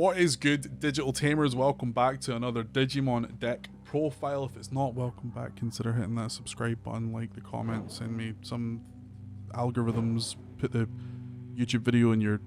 What is good, digital tamers? Welcome back to another Digimon deck profile. If it's not, welcome back. Consider hitting that subscribe button, like the comment, send me some algorithms, put the YouTube video in your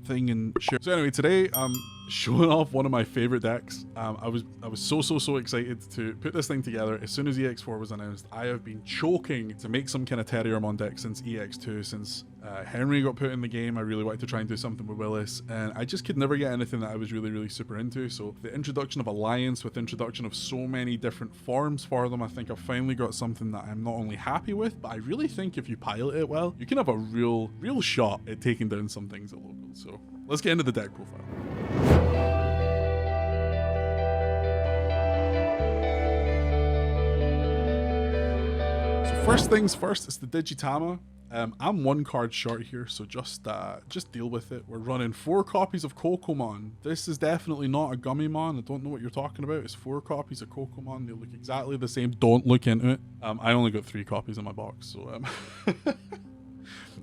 thing and share. So anyway, today I'm showing off one of my favorite decks. I was so excited to put this thing together. As soon as EX4 was announced, I have been choking to make some kind of Terriermon deck since EX2. Since Henry got put in the game, I really wanted to try and do something with Willis, and I just could never get anything that I was really super into. So the introduction of Alliance, with introduction of so many different forms for them, I think I've finally got something that I'm not only happy with, but I really think if you pilot it well, you can have a real shot at taking down some things at local. So let's get into the deck profile. First things first, it's the Digitama. I'm one card short here, so just deal with it. We're running 4 copies of Kokomon. This is definitely not a Gummymon. I don't know what you're talking about. It's 4 copies of Kokomon. They look exactly the same. Don't look into it. I only got 3 copies in my box, so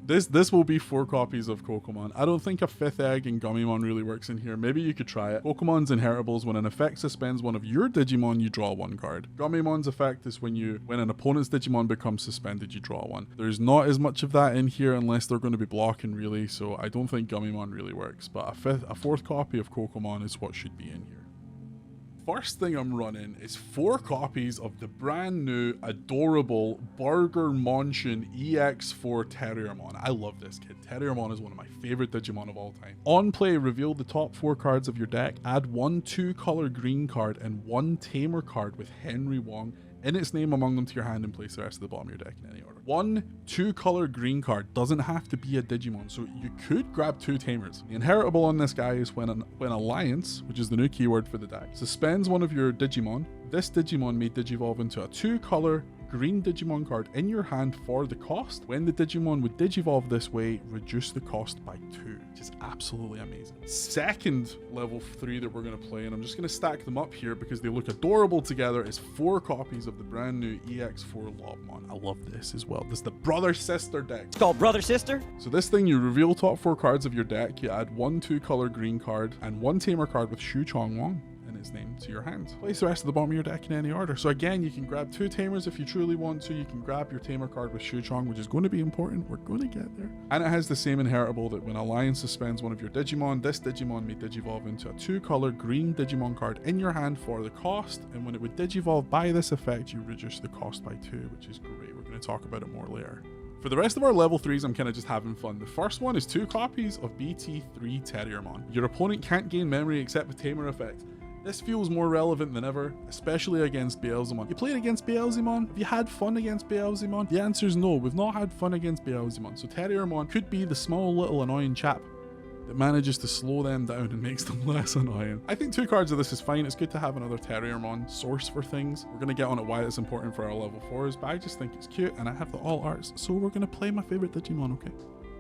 This will be 4 copies of Kokomon. I don't think a 5th egg in Gummymon really works in here. Maybe you could try it. Kokomon's inheritables: when an effect suspends one of your Digimon, you draw 1 card. Gummimon's effect is when an opponent's Digimon becomes suspended, you draw 1. There's not as much of that in here unless they're going to be blocking, really, so I don't think Gummymon really works. But a 4th copy of Kokomon is what should be in here. First thing I'm running is 4 copies of the brand new adorable Burger Monshin EX4 Terriermon. I love this kid. Terriermon is one of my favorite Digimon of all time. On play, reveal the top 4 cards of your deck. Add 1 2-color green card and 1 Tamer card with Henry Wong in its name among them to your hand, and place the rest of the bottom of your deck in any order. 1 2-color green card doesn't have to be a Digimon, so you could grab 2 Tamers. The inheritable on this guy is when Alliance, which is the new keyword for the deck, suspends one of your Digimon. This Digimon may digivolve into a 2-color green Digimon card in your hand for the cost. When the Digimon would digivolve this way, reduce the cost by 2, which is absolutely amazing. Second level 3 that we're going to play, and I'm just going to stack them up here because they look adorable together, is 4 copies of the brand new EX4 Lopmon. I love this as well. This is the brother-sister deck. It's called brother-sister? So this thing, you reveal top 4 cards of your deck, you add 1 2-color green card and 1 Tamer card with Shu Chong-Wong in its name to your hand. Place the rest of the bottom of your deck in any order. So again, you can grab 2 Tamers if you truly want to. You can grab your Tamer card with Shu Chong, which is going to be important. We're going to get there. And it has the same inheritable that when Alliance suspends one of your Digimon, this Digimon may digivolve into a 2-color green Digimon card in your hand for the cost. And when it would digivolve by this effect, you reduce the cost by 2, which is great. We're going to talk about it more later. For the rest of our level 3s, I'm kind of just having fun. The first one is 2 copies of BT3 Terriermon. Your opponent can't gain memory except with Tamer effect. This feels more relevant than ever, especially against Beelzemon. You played against Beelzemon? Have you had fun against Beelzemon? The answer is no, we've not had fun against Beelzemon. So Terriermon could be the small little annoying chap that manages to slow them down and makes them less annoying. I think 2 cards of this is fine. It's good to have another Terriermon source for things. We're going to get on it why it's important for our level 4s, but I just think it's cute and I have the all arts, so we're going to play my favorite Digimon, okay?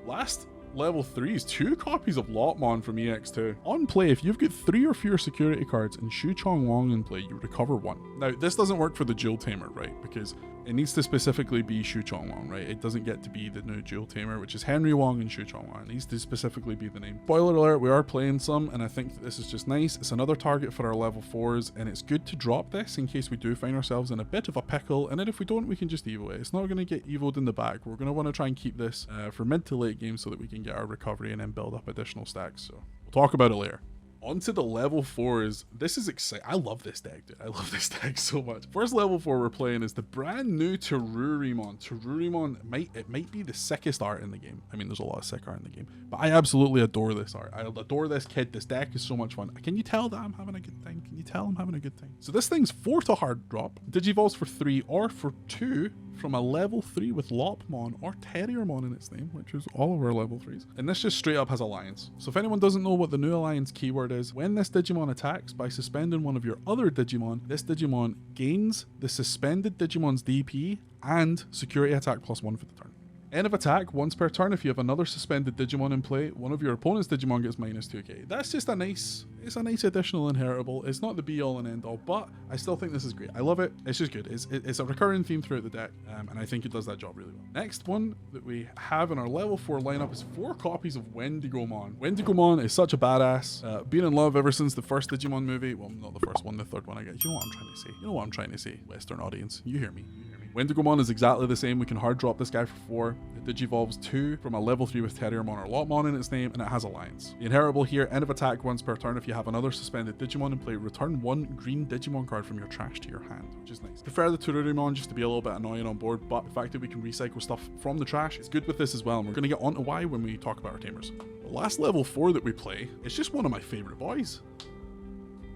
Last level 3 is 2 copies of Lopmon from EX2. On play, if you've got 3 or fewer security cards and Shu Chong-Wong in play, you recover 1. Now, this doesn't work for the Dual Tamer, right? Because it needs to specifically be Shu Chong-Wong, right? It doesn't get to be the new Dual Tamer, which is Henry Wong and Shu Chong-Wong. It needs to specifically be the name. Spoiler alert, we are playing some, and I think that this is just nice. It's another target for our level 4s, and it's good to drop this in case we do find ourselves in a bit of a pickle, and then if we don't, we can just evo it. It's not going to get evoed in the back. We're going to want to try and keep this for mid to late game so that we can get our recovery and then build up additional stacks. So we'll talk about it later. On to the level 4s. This is exciting. I love this deck, dude. I love this deck so much. First level 4 we're playing is the brand new Cherubimon. Cherubimon might be the sickest art in the game. I mean, there's a lot of sick art in the game, but I absolutely adore this art. I adore this kid. This deck is so much fun. Can you tell that I'm having a good time? Can you tell I'm having a good time? So this thing's 4 to hard drop. Digivolves for 3 or for 2 from a level 3 with Lopmon or Terriermon in its name, which is all of our level 3s. And this just straight up has Alliance. So if anyone doesn't know what the new Alliance keyword is, when this Digimon attacks by suspending one of your other Digimon, this Digimon gains the suspended Digimon's DP and security attack +1 for the turn. End of attack, once per turn, if you have another suspended Digimon in play, one of your opponent's Digimon gets minus 2k. That's just a nice, it's a nice additional inheritable. It's not the be all and end all, but I still think this is great. I love it. It's just good. It's a recurring theme throughout the deck, and I think it does that job really well. Next one that we have in our level 4 lineup is 4 copies of Wendigomon. Wendigomon is such a badass. Been in love ever since the first Digimon movie. Well, not the first one, the third one, I guess. You know what I'm trying to say. You know what I'm trying to say, Western audience. You hear me. Wendigomon is exactly the same. We can hard drop this guy for 4. It digivolves 2 from a level 3 with Terriermon or Lopmon in its name, and it has Alliance. The inheritable here, end of attack once per turn. If you have another suspended Digimon in play, return 1 green Digimon card from your trash to your hand, which is nice. Prefer the Cherubimon just to be a little bit annoying on board, but the fact that we can recycle stuff from the trash is good with this as well, and we're going to get onto why when we talk about our Tamers. The last level 4 that we play is just one of my favorite boys.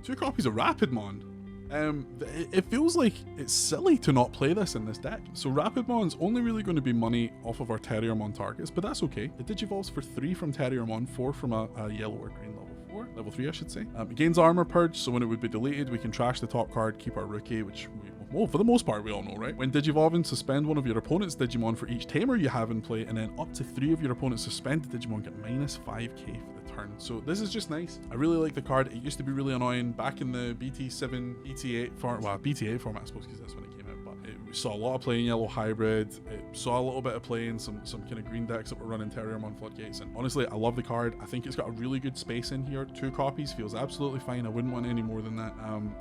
2 copies of Rapidmon. It feels like it's silly to not play this in this deck. So Rapidmon's only really going to be money off of our Terriermon targets, but that's okay. It digivolves for 3 from Terriermon, 4 from a yellow or green level 4, level 3 I should say. It gains armor purge, so when it would be deleted, we can trash the top card, keep our rookie, which well, for the most part, we all know, right? When digivolving, suspend one of your opponent's Digimon for each Tamer you have in play, and then up to 3 of your opponent's suspended Digimon get minus 5k for the turn. So this is just nice. I really like the card. It used to be really annoying back in the BT7, BT8 format, well, BT8 format, I suppose, because that's when it came out, but it saw a lot of play in Yellow Hybrid. It saw a little bit of play in some kind of green decks that were running Terriermon Floodgates, and honestly, I love the card. I think it's got a really good space in here. 2 copies feels absolutely fine. I wouldn't want any more than that.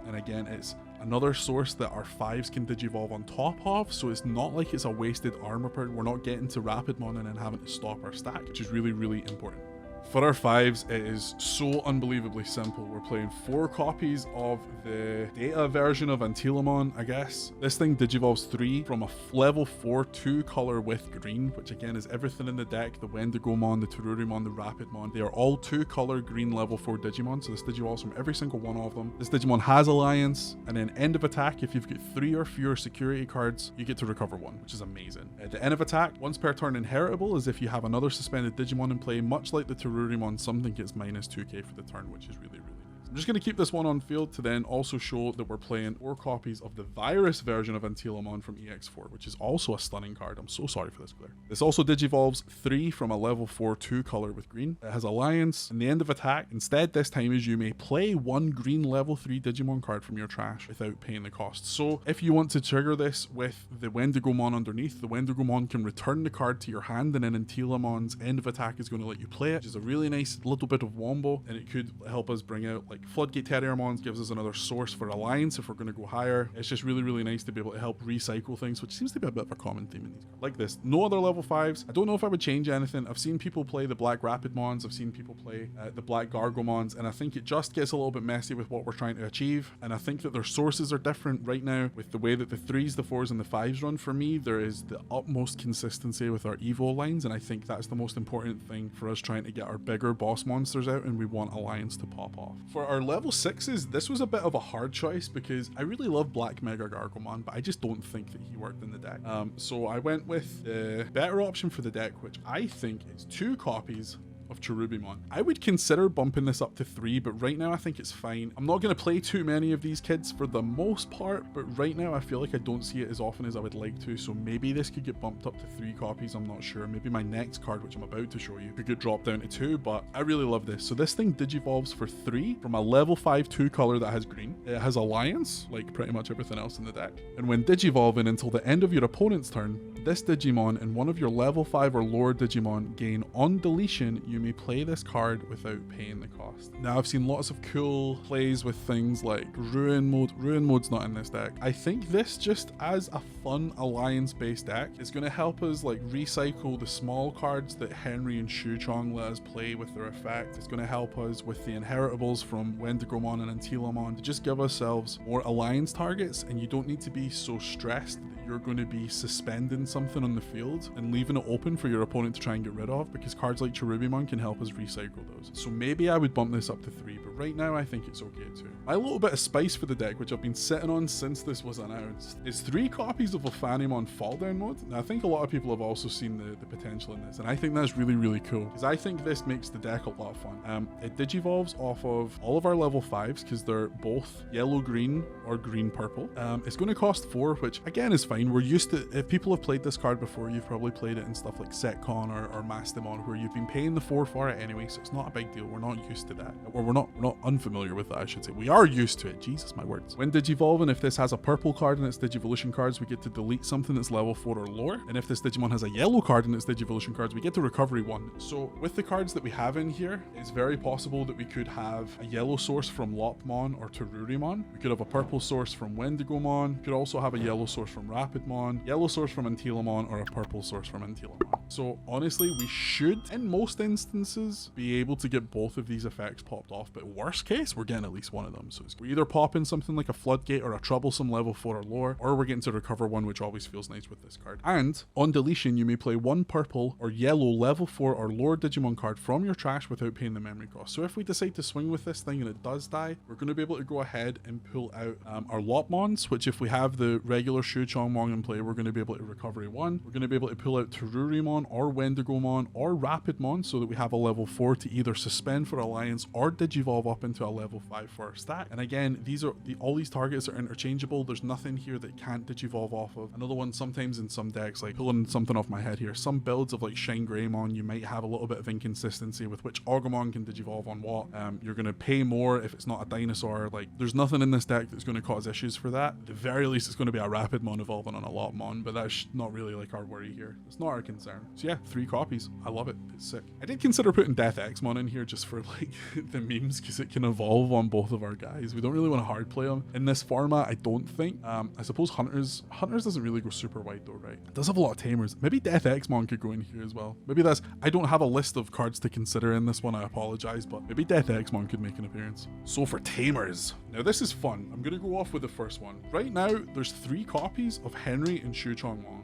And again, it's another source that our 5s can digivolve on top of, so it's not like it's a wasted armor purge. We're not getting to Rapidmon and then having to stop our stack, which is really, really important. For our 5s, it is so unbelievably simple. We're playing 4 copies of the data version of Antilamon, I guess. This thing digivolves 3 from a level 4 2 color with green, which again is everything in the deck. The Wendigomon, the Terriermon, the Rapidmon. They are all 2 color green level 4 Digimon, so this digivolves from every single one of them. This Digimon has Alliance, and then end of attack, if you've got 3 or fewer security cards, you get to recover 1, which is amazing. At the end of attack, once per turn inheritable is if you have another suspended Digimon in play, much like the Cherubimon, something gets minus 2k for the turn, which is really, really nice. I'm just going to keep this one on field to then also show that we're playing 4 copies of the virus version of Antilamon from EX4, which is also a stunning card. I'm so sorry for this glare. This also digivolves 3 from a level 4 2 color with green. It has Alliance, and the end of attack, instead this time is you may play 1 green level 3 Digimon card from your trash without paying the cost. So if you want to trigger this with the Wendigomon underneath, the Wendigomon can return the card to your hand, and then Antilamon's end of attack is going to let you play it, which is a really nice little bit of wombo, and it could help us bring out like Floodgate Terriermons, gives us another source for Alliance if we're going to go higher. It's just really, really nice to be able to help recycle things, which seems to be a bit of a common theme in these cards. Like this. No other level 5s. I don't know if I would change anything. I've seen people play the Black Rapidmons. I've seen people play the Black Gargomons, and I think it just gets a little bit messy with what we're trying to achieve. And I think that their sources are different right now with the way that the 3s, the 4s, and the 5s run. For me, there is the utmost consistency with our Evo lines, and I think that's the most important thing for us trying to get our bigger boss monsters out, and we want Alliance to pop off. For our level 6s, this was a bit of a hard choice because I really love Black Mega Gargomon, but I just don't think that he worked in the deck. So I went with the better option for the deck, which I think is 2 copies of Cherubimon. I would consider bumping this up to 3, but right now I think it's fine. I'm not going to play too many of these kids for the most part, but right now I feel like I don't see it as often as I would like to, so maybe this could get bumped up to 3 copies, I'm not sure. Maybe my next card, which I'm about to show you, could get dropped down to 2, but I really love this. So this thing digivolves for 3 from a level 5 2 color that has green. It has Alliance, like pretty much everything else in the deck. And when digivolving until the end of your opponent's turn, this Digimon and one of your level 5 or lower Digimon gain on deletion, you may play this card without paying the cost. Now I've seen lots of cool plays with things like Ruin Mode. Ruin Mode's not in this deck. I think this just as a fun Alliance based deck is going to help us like recycle the small cards that Henry and Shuchong let us play with their effect. It's going to help us with the inheritables from Wendigomon and Antilamon to just give ourselves more Alliance targets, and you don't need to be so stressed that you're going to be suspending something on the field and leaving it open for your opponent to try and get rid of, because cards like Cherubimon can help us recycle those. So maybe I would bump this up to 3, but right now I think it's okay too. My little bit of spice for the deck, which I've been sitting on since this was announced, is 3 copies of Lopmon Fall Down mode. Now I think a lot of people have also seen the potential in this, and I think that's really, really cool, because I think this makes the deck a lot of fun. It digivolves off of all of our level 5s, because they're both yellow-green or green-purple. It's going to cost 4, which again is fine. We're used to, if people have played played this card before, you've probably played it in stuff like Setcon or Mastemon, where you've been paying the 4 for it anyway, so it's not a big deal. We're not used to that. Or we're not unfamiliar with that, I should say. We are used to it. Jesus, my words. When Digivolving, if this has a purple card in its Digivolution cards, we get to delete something that's level 4 or lower. And if this Digimon has a yellow card in its Digivolution cards, we get to recovery 1. So with the cards that we have in here, it's very possible that we could have a yellow source from Lopmon or Terriermon. We could have a purple source from Wendigomon. We could also have a yellow source from Rapidmon, yellow source from Antilamon, or a purple source from Antilamon. So honestly, we should, in most instances, be able to get both of these effects popped off, but worst case, we're getting at least one of them. So we're either popping something like a Floodgate or a Troublesome level 4 or lower, or we're getting to recover 1, which always feels nice with this card. And on deletion, you may play 1 purple or yellow level 4 or lower Digimon card from your trash without paying the memory cost. So if we decide to swing with this thing and it does die, we're going to be able to go ahead and pull out our Lopmons, which if we have the regular Shu Chongmon in play, we're going to be able to recovery 1. We're going to be able to pull out Terriermon or Wendigomon or Rapidmon so that we have a level 4 to either suspend for Alliance or Digivolve up into a level 5 for our stack. And again, these are all these targets are interchangeable. There's nothing here that can't Digivolve off of. Another one, sometimes in some decks, like pulling something off my head here, some builds of like Shine Greymon, you might have a little bit of inconsistency with which Agumon can Digivolve on what. You're going to pay more if it's not a dinosaur. Like there's nothing in this deck that's going to cause issues for that. At the very least, it's going to be a Rapidmon evolving on a Lopmon, but that's not really like our worry here. It's not our concern. So yeah, 3 copies. I love it. It's sick. I did consider putting Death Xmon in here just for like the memes, because it can evolve on both of our guys. We don't really want to hard play them in this format, I don't think. I suppose Hunters doesn't really go super wide though, right? It does have a lot of Tamers. Maybe Death Xmon could go in here as well. Maybe that's, I don't have a list of cards to consider in this one, I apologize, but maybe Death Xmon could make an appearance. So for Tamers, now this is fun. I'm gonna go off with the first one. Right now, there's 3 copies of Henry and Shu Chongmon.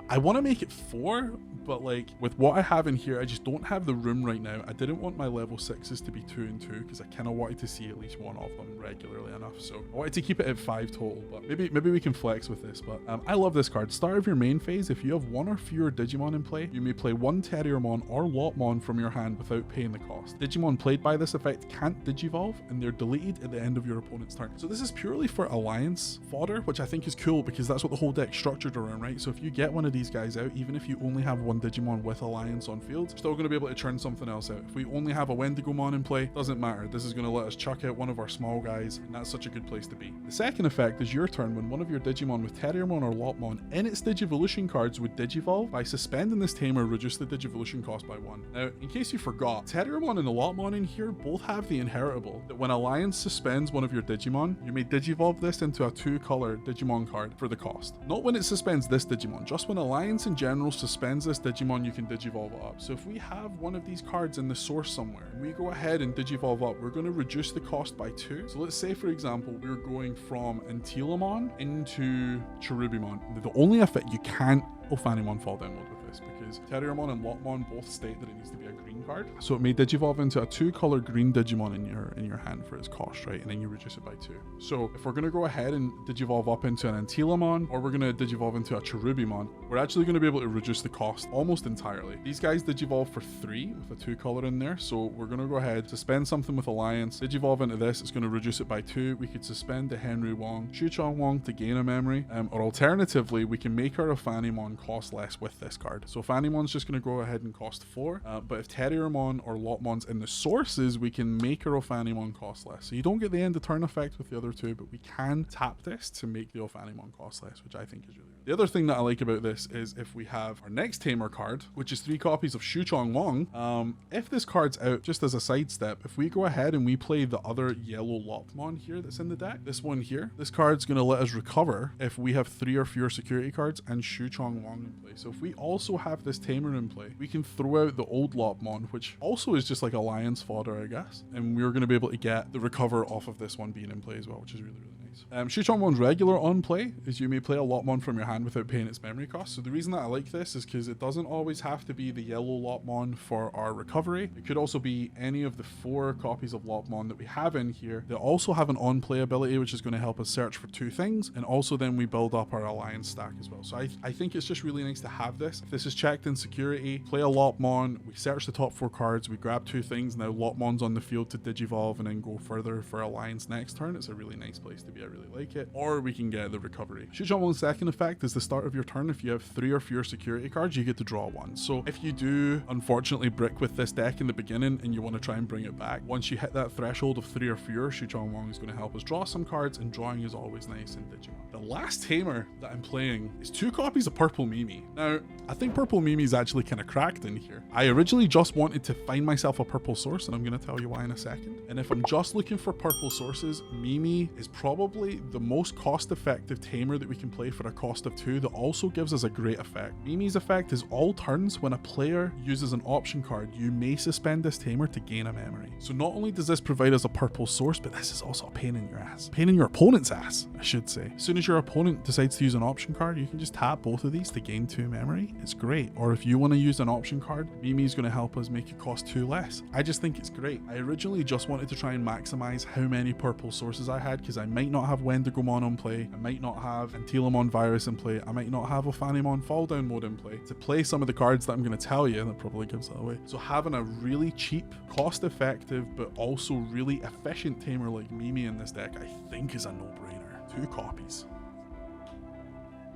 I want to make it 4, but like with what I have in here, I just don't have the room right now. I didn't want my level 6s to be 2 and 2 because I kind of wanted to see at least one of them regularly enough. So I wanted to keep it at 5 total, but maybe we can flex with this. But I love this card. Start of your main phase, if you have 1 or fewer Digimon in play, you may play 1 Terriermon or Lopmon from your hand without paying the cost. Digimon played by this effect can't Digivolve, and they're deleted at the end of your opponent's turn. So this is purely for Alliance fodder, which I think is cool because that's what the whole deck's structured around, right? So if you get one of these guys out, even if you only have 1 Digimon with Alliance on field, you're still going to be able to churn something else out. If we only have a Wendigomon in play, doesn't matter. This is going to let us chuck out one of our small guys, and that's such a good place to be. The second effect is your turn when one of your Digimon with Terriermon or Lopmon in its Digivolution cards would Digivolve. By suspending this tamer, reduce the Digivolution cost by 1. Now, in case you forgot, Terriermon and the Lopmon in here both have the inheritable that when Alliance suspends one of your Digimon, you may Digivolve this into a 2-color Digimon card for the cost. Not when it suspends this Digimon, just when Alliance in general suspends this Digimon, you can Digivolve it up. So if we have one of these cards in the source somewhere, and we go ahead and Digivolve up, we're going to reduce the cost by 2. So let's say, for example, we're going from Antilamon into Cherubimon. The only effect you can't Ophanimon fall down mode with this, because Terriermon and Lopmon both state that it needs to be a green card. So it may Digivolve into a 2-color green Digimon in your hand for its cost, right? And then you reduce it by 2. So if we're going to go ahead and Digivolve up into an Antilamon, or we're going to Digivolve into a Cherubimon, we're actually going to be able to reduce the cost almost entirely. These guys Digivolve for 3 with a 2-color in there. So we're going to go ahead, suspend something with Alliance, Digivolve into this, it's going to reduce it by 2. We could suspend the Henry Wong, Shu Chong Wong to gain a memory, or alternatively, we can make our Ophanimon cost less with this card. So Opphanimon's just going to go ahead and cost 4, but if Terriermon or Lopmon's in the sources, we can make our Ophanimon cost less. So you don't get the end of turn effect with the other 2, but we can tap this to make the Ophanimon cost less, which I think is really good. The other thing that I like about this is if we have our next Tamer card, which is 3 copies of Shu Chong Wong, if this card's out, just as a sidestep, if we go ahead and we play the other yellow Lopmon here that's in the deck, this one here, this card's going to let us recover if we have 3 or fewer security cards and Shu Chong Wong in play. So if we also have this Tamer in play, we can throw out the old Lopmon, which also is just like Alliance fodder, I guess, and we're going to be able to get the recover off of this one being in play as well, which is really, really nice. Shu Chong Won's regular on play is you may play a Lopmon from your hand without paying its memory cost. So the reason that I like this is because it doesn't always have to be the yellow Lopmon for our recovery. It could also be any of the 4 copies of Lopmon that we have in here that also have an on play ability, which is going to help us search for 2 things, and also then we build up our Alliance stack as well. So I think it's just really nice to have this. If this is checked in security, play a Lopmon, we search the top 4 cards, we grab 2 things, now Lopmon's on the field to Digivolve and then go further for Alliance next turn. It's a really nice place to be. I really like it. Or we can get the recovery. Cherubimon second effect is the start of your turn. If you have 3 or fewer security cards, you get to draw 1. So if you do unfortunately brick with this deck in the beginning and you want to try and bring it back, once you hit that threshold of 3 or fewer, Cherubimon is going to help us draw some cards, and drawing is always nice in Digimon. The last tamer that I'm playing is 2 copies of Purple Mimi. Now, I think Purple Mimi is actually kind of cracked in here. I originally just wanted to find myself a purple source, and I'm going to tell you why in a second. And if I'm just looking for purple sources, Mimi is probably the most cost-effective tamer that we can play for a cost of 2 that also gives us a great effect. Mimi's effect is all turns when a player uses an option card, you may suspend this tamer to gain a memory. So not only does this provide us a purple source, but this is also a pain in your ass. Pain in your opponent's ass, I should say. As soon as your opponent decides to use an option card, you can just tap both of these to gain 2 memory. It's great. Or if you want to use an option card, Mimi's going to help us make it cost 2 less. I just think it's great. I originally just wanted to try and maximize how many purple sources I had, because I might not have Wendigomon on play, I might not have Antilamon Virus in play, I might not have Ophanimon Fall Down mode in play to play some of the cards that I'm going to tell you. That probably gives that away. So having a really cheap, cost effective, but also really efficient tamer like Mimi in this deck, I think is a no-brainer. 2 copies.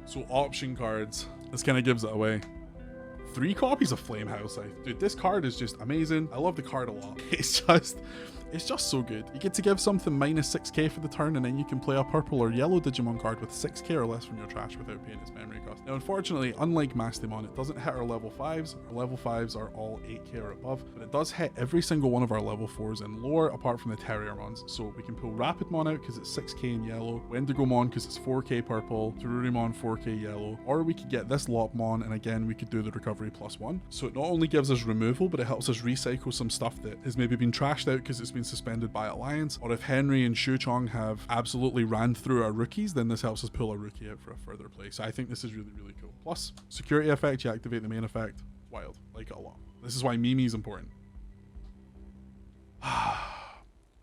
So option cards, this kind of gives it away. 3 copies of Flame House. Dude, this card is just amazing. I love the card a lot. It's just so good. You get to give something minus 6k for the turn, and then you can play a purple or yellow Digimon card with 6k or less from your trash without paying its memory cost. Now, unfortunately, unlike Mastemon, it doesn't hit our level 5s. Our level 5s are all 8k or above, but it does hit every single one of our level 4s and lower, apart from the Terriermons. So we can pull Rapidmon out because it's 6k in yellow, Wendigomon because it's 4k purple, Terriermon 4k yellow, or we could get this Lopmon, and again, we could do the recovery +1. So it not only gives us removal, but it helps us recycle some stuff that has maybe been trashed out because it's been suspended by Alliance, or if Henry and Shuchong have absolutely ran through our rookies, then this helps us pull a rookie out for a further play. So I think this is really, really cool. Plus, security effect, you activate the main effect. Wild. Like it a lot. This is why Mimi is important.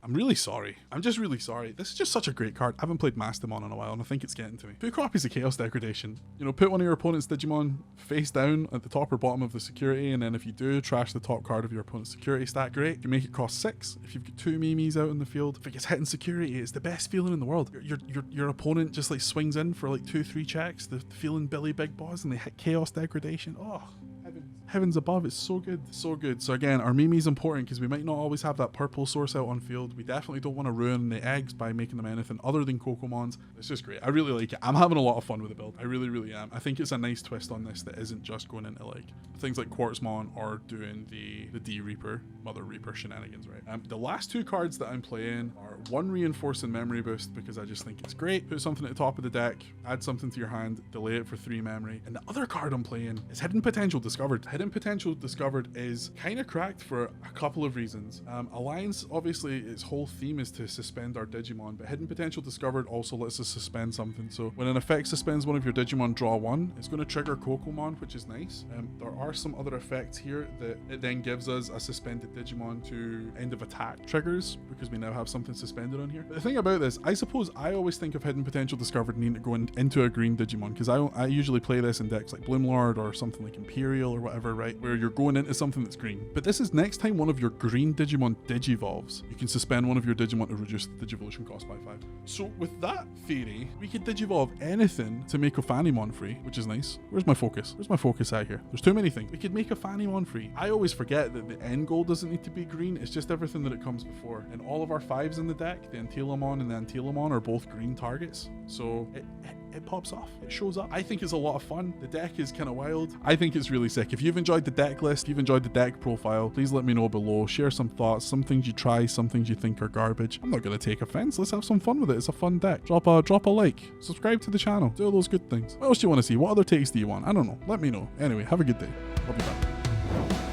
I'm really sorry. I'm just really sorry. This is just such a great card. I haven't played Mastemon in a while, and I think it's getting to me. 2 copies of Chaos Degradation. You know, put one of your opponent's Digimon face down at the top or bottom of the security, and then if you do, trash the top card of your opponent's security stack. Great. You make it cost 6. If you've got 2 Mimis out in the field, if it gets hit in security, it's the best feeling in the world. Your opponent just like swings in for like 2-3 checks, the feeling Billy Big Boss, and they hit Chaos Degradation. Oh, heavens above, it's so good, so good. So again, our Mimi is important because we might not always have that purple source out on field. We definitely don't want to ruin the eggs by making them anything other than Kokomons. It's just great. I really like it. I'm having a lot of fun with the build. I really, really am. I think it's a nice twist on this that isn't just going into like things like Quartzmon or doing the D Reaper, Mother Reaper shenanigans, right? The last 2 cards that I'm playing are 1 Reinforcing Memory Boost because I just think it's great. Put something at the top of the deck, add something to your hand, delay it for 3 memory. And the other card I'm playing is Hidden Potential Discovered. Hidden Potential Discovered is kind of cracked for a couple of reasons. Alliance, obviously, its whole theme is to suspend our Digimon, but Hidden Potential Discovered also lets us suspend something. So when an effect suspends one of your Digimon, draw 1. It's going to trigger Kokomon, which is nice. There are some other effects here that it then gives us a suspended Digimon to end of attack triggers because we now have something suspended on here. But the thing about this, I suppose I always think of Hidden Potential Discovered needing to go into a green Digimon because I usually play this in decks like Bloomlord or something like Imperial or whatever, right? Where you're going into something that's green. But this is next time one of your green Digimon digivolves, you can suspend one of your Digimon to reduce the digivolution cost by 5. So with that theory, we could digivolve anything to make Ophanimon free, which is nice. Where's my focus? Where's my focus at here? There's too many things. We could make Ophanimon free. I always forget that the end goal doesn't need to be green. It's just everything that it comes before. And all of our 5s in the deck, the Antilamon and the Antilamon, are both green targets. So it pops off. It shows up. I think it's a lot of fun. The deck is kind of wild. I think it's really sick. If you've enjoyed the deck list, if you've enjoyed the deck profile, please let me know below. Share some thoughts, some things you try, some things you think are garbage. I'm not going to take offense. Let's have some fun with it. It's a fun deck. Drop a like. Subscribe to the channel. Do all those good things. What else do you want to see? What other takes do you want? I don't know. Let me know. Anyway, have a good day. I'll be back.